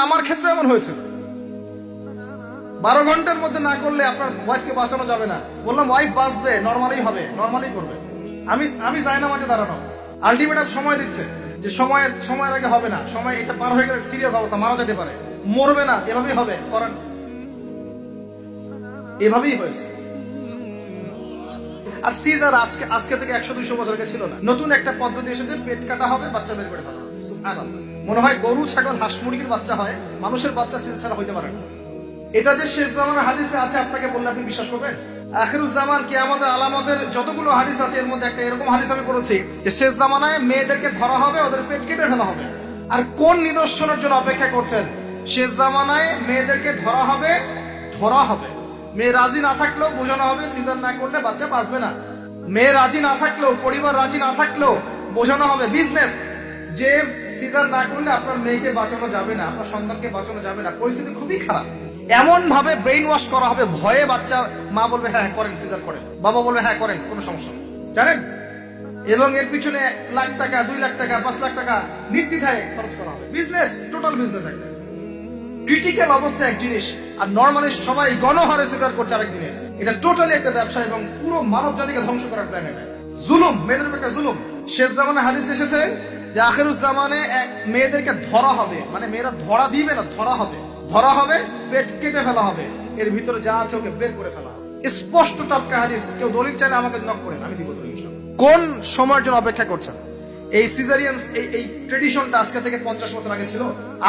আমার ক্ষেত্রে এমন হয়েছে, 12 ঘন্টার মধ্যে না করলে আপনার ওয়াইফকে বাঁচানো যাবে না। বললাম ওয়াইফ বাঁচবে, নরমালি হবে, নরমালি করবে। আমি যাই না মাঝে দাঁড়ানো, আলটিমেটাম সময় দিচ্ছে যে সময়ের আগে হবে না, সময় এটা পার হয়ে গেলে সিরিয়াস অবস্থা, মারা যেতে পারে, মরবে না, এভাবেই হবে, করেন। এভাবেই হয়েছে। আর সিজার আজকে থেকে 100-200 বছর আগে ছিল না, নতুন একটা পদ্ধতি এসেছে, পেট কাটা হবে, বাচ্চা বের করে ফেলা হবে। সুবহানাল্লাহ। মনে হয় গরু, ছাগল, হাঁস, মুরগির বাচ্চা হয়, মানুষের বাচ্চা সিজার ছাড়া হইতে পারে না। এটা যে শেষ জামানের হাদিসে আছে, আপনাকে বললে আপনি বিশ্বাস করবেন? আখিরুজ জামান, কিয়ামতের আলামতের যতগুলো হাদিস আছে এর মধ্যে একটা এরকম হাদিস আমি পড়েছি যে শেষ জামানায় মেয়েদেরকে ধরা হবে, ওদের পেট কেটে ফেলা হবে। আর কোন নিদর্শনের জন্য অপেক্ষা করছেন? শেষ জামানায় মেয়েদেরকে ধরা হবে। মেয়ে রাজি না থাকলেও বোঝানো হবে সিজার না করলে বাচ্চা বাঁচবে না। মেয়ে রাজি না থাকলেও, পরিবার রাজি না থাকলেও বোঝানো হবে, বিজনেস, যে সিজার না করলে আপনার মেয়েকে বাঁচানো যাবে না, আপনার সন্তানকে বাঁচানো যাবে না, পরিস্থিতি খুবই খারাপ। এমন ভাবে ব্রেইন ওয়াশ করা হবে, ভয়ে বাচ্চা, মা বলবে হ্যাঁ করেন, সিজার করেন, বাবা বলবে হ্যাঁ করেন, কোনো সমস্যা নেই, জানেন? এবং এর পিছনে লাখ টাকা, 2 লাখ টাকা, 5 লাখ টাকা নির্দ্বিধায় খরচ করা হবে। বিজনেস, টোটাল বিজনেস একটা। ক্রিটিক্যাল অবস্থা এক জিনিস, আর নর্মালি সবাই গণহারে সিজার করছে আরেক জিনিস। এটা টোটালি একটা ব্যবসা এবং পুরো মানব জাতিকে ধ্বংস করার প্ল্যান এটা। জুলুম, মেয়েদের উপর একটা জুলুম। শেষ জামানে হাদিস এসেছে যে আখিরুজ জামানে মেয়েদেরকে ধরা হবে, মানে মেয়েরা ধরা দিবে না, ধরা হবে, পেট কেটে ফেলা হবে, এর ভিতরে যা আছে ওকে বের করে ফেলা হবে। স্পষ্ট টাটকা হাদিস। কেউ দলিল চাইলে আমাকে নক করেন, আমি দিব দলিল। কোন সময়ের জন্য অপেক্ষা করছেন? এই সিজারিয়ান, এই ট্রেডিশনটা আজকে থেকে 50 বছর আগে ছিল।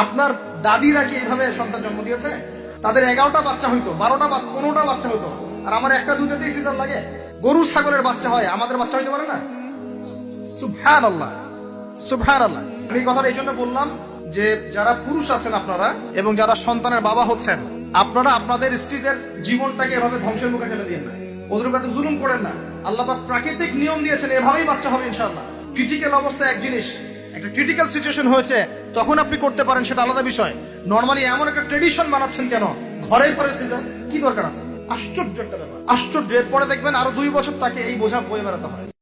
আপনার দাদিরা কি এইভাবে সন্তান জন্ম দিয়েছে? তাদের 11টা বাচ্চা হইতো, 12টা, 15টা বাচ্চা হইতো, আর আমার একটা দুটোতেই সিজার লাগে। গরু ছাগলের বাচ্চা হয়, আমাদের বাচ্চা হইতে পারে না? সুবহানাল্লাহ, সুবহানাল্লাহ। আমি কথাটা এই জন্য বললাম যে যারা পুরুষ আছেন আপনারা, এবং যারা সন্তানের বাবা হচ্ছেন, আপনারা আপনাদের স্ত্রীদের জীবনটাকে এভাবে ধ্বংসের মুখে ঠেলে দিন না, ওদের উপর জুলুম করেন না। আল্লাহ পাক প্রাকৃতিক নিয়ম দিয়েছেন, এভাবেই বাচ্চা হবে ইনশাআল্লাহ। ক্রিটিক্যাল অবস্থা এক জিনিস, একটা ক্রিটিক্যাল সিচুয়েশন হয়েছে, তখন আপনি করতে পারেন, সেটা আলাদা বিষয়। নরমালি এমন একটা ট্রেডিশন বানাচ্ছেন কেন? ঘরে সিজার কি দরকার আছে? আশ্চর্য একটা ব্যাপার, আশ্চর্য। এরপরে দেখবেন আরো 2 বছর তাকে এই বোঝা বয়ে বেড়াতে হয়।